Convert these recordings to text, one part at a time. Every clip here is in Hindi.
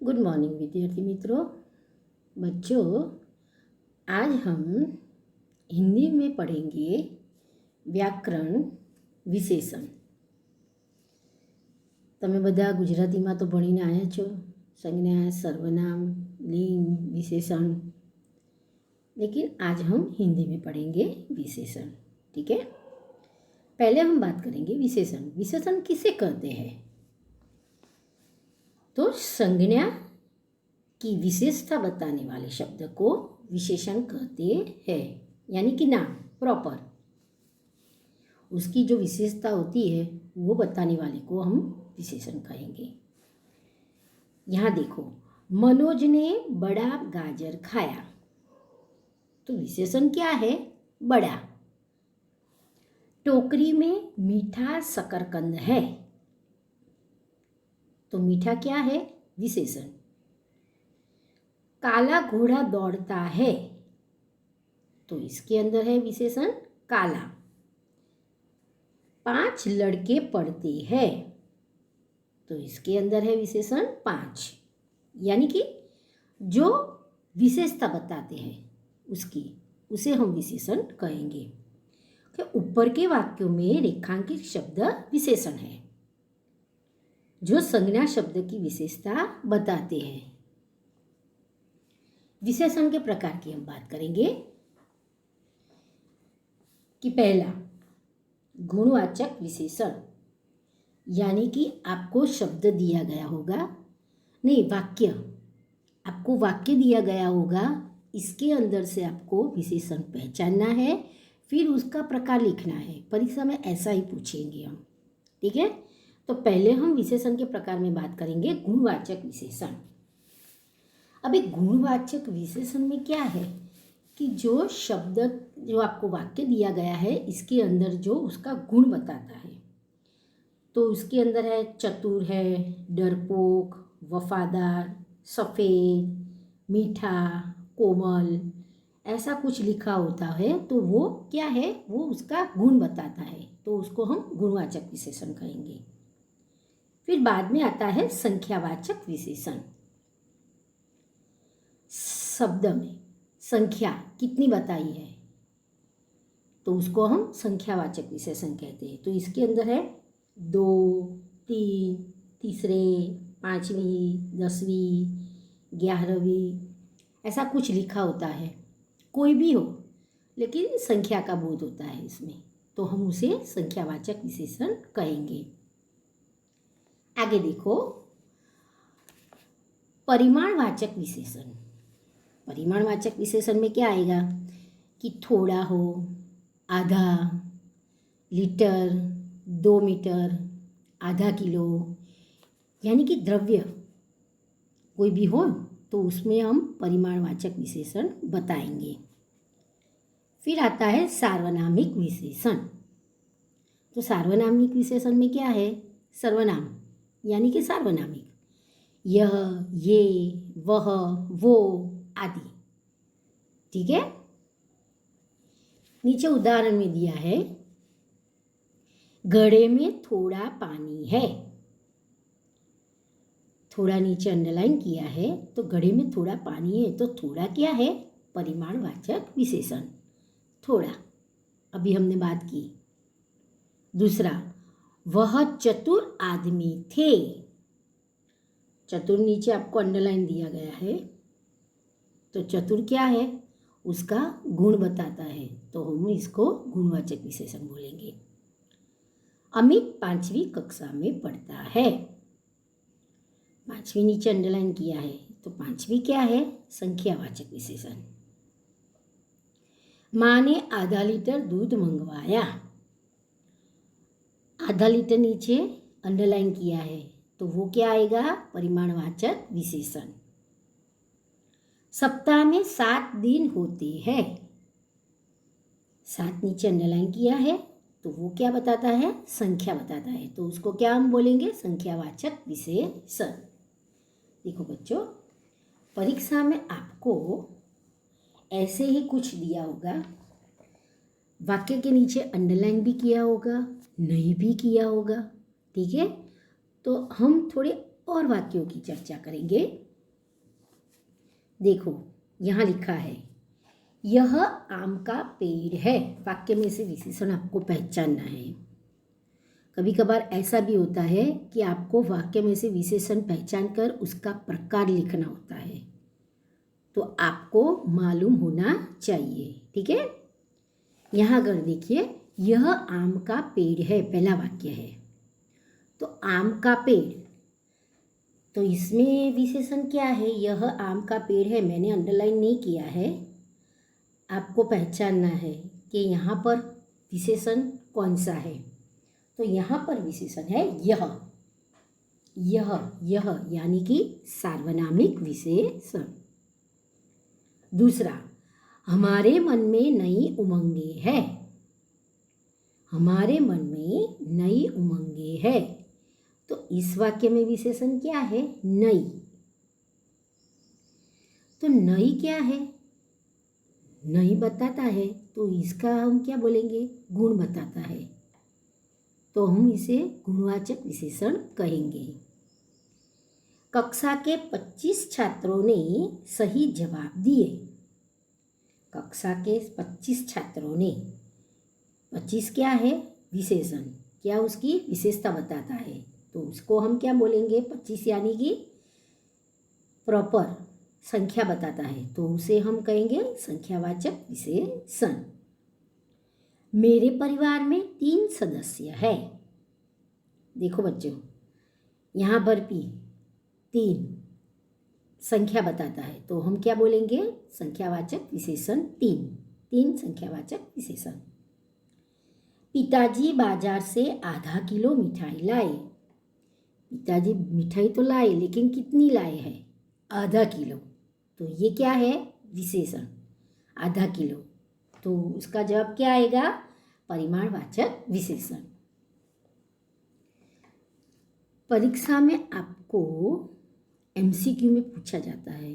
गुड मॉर्निंग विद्यार्थी मित्रों। बच्चों, आज हम हिंदी में पढ़ेंगे व्याकरण વિશેષણ। તમે બધા ગુજરાતીમાં તો ભણીને આવ્યા છો, संज्ञा, सर्वनाम, लिंग, विशेषण, लेकिन आज हम हिंदी में पढ़ेंगे विशेषण। ठीक है, पहले हम बात करेंगे विशेषण। विशेषण किसे कहते हैं? तो संज्ञा की विशेषता बताने वाले शब्द को विशेषण कहते हैं, यानी कि नाम प्रॉपर, उसकी जो विशेषता होती है वो बताने वाले को हम विशेषण कहेंगे। यहाँ देखो, मनोज ने बड़ा गाजर खाया, तो विशेषण क्या है? बड़ा। टोकरी में मीठा शकरकंद है, तो मीठा क्या है? विशेषण। काला घोड़ा दौड़ता है, तो इसके अंदर है विशेषण काला। 5 लड़के पढ़ते हैं, तो इसके अंदर है विशेषण 5, यानी कि जो विशेषता बताते हैं उसे हम विशेषण कहेंगे। कि ऊपर के वाक्यों में रेखांकित शब्द विशेषण है, जो संज्ञा शब्द की विशेषता बताते हैं। विशेषण के प्रकार की हम बात करेंगे कि पहला, गुणवाचक विशेषण, यानी कि आपको शब्द दिया गया होगा, नहीं वाक्य, आपको वाक्य दिया गया होगा, इसके अंदर से आपको विशेषण पहचानना है, फिर उसका प्रकार लिखना है। परीक्षा में ऐसा ही पूछेंगे हम। ठीक है, तो पहले हम विशेषण के प्रकार में बात करेंगे गुणवाचक विशेषण। अब एक गुणवाचक विशेषण में क्या है कि जो शब्द, जो आपको वाक्य दिया गया है, इसके अंदर जो उसका गुण बताता है, तो उसके अंदर है चतुर है, डरपोक, वफादार, सफ़ेद, मीठा, कोमल, ऐसा कुछ लिखा होता है, तो वो क्या है? वो उसका गुण बताता है, तो उसको हम गुणवाचक विशेषण कहेंगे। फिर बाद में आता है संख्यावाचक विशेषण। शब्द में संख्या कितनी बताई है, तो उसको हम संख्यावाचक विशेषण कहते हैं। तो इसके अंदर है 2, 3, तीसरे, 5वीं, 10वीं, 11वीं, ऐसा कुछ लिखा होता है, कोई भी हो, लेकिन संख्या का बोध होता है इसमें, तो हम उसे संख्यावाचक विशेषण कहेंगे। आगे देखो, परिमाणवाचक विशेषण। परिमाणवाचक विशेषण में क्या आएगा कि थोड़ा हो, आधा, लीटर, 2 मीटर, आधा किलो, यानी कि द्रव्य कोई भी हो, तो उसमें हम परिमाणवाचक विशेषण बताएंगे। फिर आता है सार्वनामिक विशेषण। तो सार्वनामिक विशेषण में क्या है? सर्वनाम, यानी कि सार्वनामिक, यह, ये, वह, वो आदि। ठीक है, नीचे उदाहरण में दिया है, घड़े में थोड़ा पानी है, थोड़ा नीचे अंडरलाइन किया है, तो घड़े में थोड़ा पानी है, तो थोड़ा क्या है? परिमाणवाचक विशेषण, थोड़ा, अभी हमने बात की। दूसरा, वह चतुर आदमी थे, चतुर नीचे आपको अंडरलाइन दिया गया है, तो चतुर क्या है? उसका गुण बताता है, तो हम इसको गुणवाचक विशेषण बोलेंगे। अमित 5वीं कक्षा में पढ़ता है, 5वीं नीचे अंडरलाइन किया है, तो 5वीं क्या है? संख्यावाचक विशेषण। माँ ने आधा लीटर दूध मंगवाया, आधा लीटर नीचे अंडरलाइन किया है, तो वो क्या आएगा? परिमाणवाचक विशेषण। सप्ताह में 7 दिन होते हैं, 7 नीचे अंडरलाइन किया है, तो वो क्या बताता है? संख्या बताता है, तो उसको क्या हम बोलेंगे? संख्यावाचक विशेषण। देखो बच्चों, परीक्षा में आपको ऐसे ही कुछ दिया होगा, वाक्य के नीचे अंडरलाइन भी किया होगा, नहीं भी किया होगा। ठीक है, तो हम थोड़े और वाक्यों की चर्चा करेंगे देखो यहाँ लिखा है यह आम का पेड़ है। वाक्य में से विशेषण आपको पहचानना है। कभी कभार ऐसा भी होता है कि आपको वाक्य में से विशेषण पहचान कर उसका प्रकार लिखना होता है, तो आपको मालूम होना चाहिए। ठीक है, यहाँ अगर देखिए यह आम का पेड़ है, पहला वाक्य है, तो आम का पेड़, तो इसमें विशेषण क्या है? यह आम का पेड़ है। मैंने अंडरलाइन नहीं किया है, आपको पहचानना है कि यहाँ पर विशेषण कौन सा है। तो यहाँ पर विशेषण है यह, यानी कि सार्वनामिक विशेषण। दूसरा, हमारे मन में नई उमंगे है। हमारे मन में नई उमंगे है, तो इस वाक्य में विशेषण क्या है? नई। तो नई क्या है? नई बताता है, तो इसका हम क्या बोलेंगे? गुण बताता है, तो हम इसे गुणवाचक विशेषण कहेंगे। कक्षा के 25 छात्रों ने सही जवाब दिए। कक्षा के 25 छात्रों ने, 25 क्या है? विशेषण, क्या उसकी विशेषता बताता है, तो उसको हम क्या बोलेंगे? 25 यानी कि प्रॉपर संख्या बताता है, तो उसे हम कहेंगे संख्यावाचक विशेषण। मेरे परिवार में 3 सदस्य है। देखो बच्चों, यहाँ पर भी 3 संख्या बताता है, तो हम क्या बोलेंगे? संख्यावाचक विशेषण 3 संख्यावाचक विशेषण। पिताजी बाजार से आधा किलो मिठाई लाए। पिताजी मिठाई तो लाए, लेकिन कितनी लाए हैं? आधा किलो। तो ये क्या है? विशेषण, आधा किलो। तो उसका जवाब क्या आएगा? परिमाणवाचक विशेषण। परीक्षा में आपको एमसीक्यू में पूछा जाता है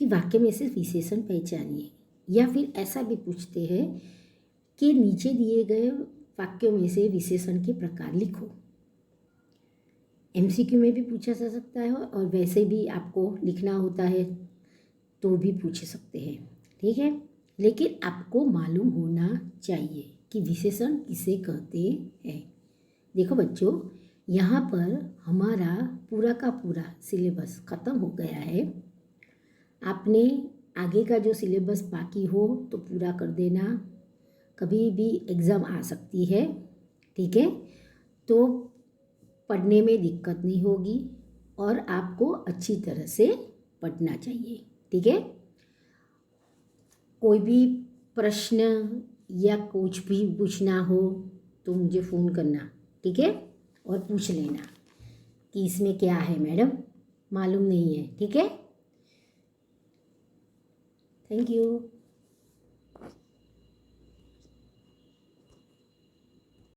कि वाक्य में से विशेषण पहचानिए, या फिर ऐसा भी पूछते हैं कि नीचे दिए गए वाक्यों में से विशेषण के प्रकार लिखो। एमसीक्यू में भी पूछा जा सकता है, और वैसे भी आपको लिखना होता है तो भी पूछ सकते हैं। ठीक है, लेकिन आपको मालूम होना चाहिए कि विशेषण किसे कहते हैं। देखो बच्चों, यहाँ पर हमारा पूरा का पूरा सिलेबस ख़त्म हो गया है। आपने आगे का जो सिलेबस बाकी हो तो पूरा कर देना, कभी भी एग्ज़ाम आ सकती है। ठीक है, तो पढ़ने में दिक्कत नहीं होगी और आपको अच्छी तरह से पढ़ना चाहिए। ठीक है, कोई भी प्रश्न या कुछ भी पूछना हो तो मुझे फ़ोन करना। ठीक है, और पूछ लेना कि इसमें क्या है मैडम, मालूम नहीं है। ठीक है, थैंक यू।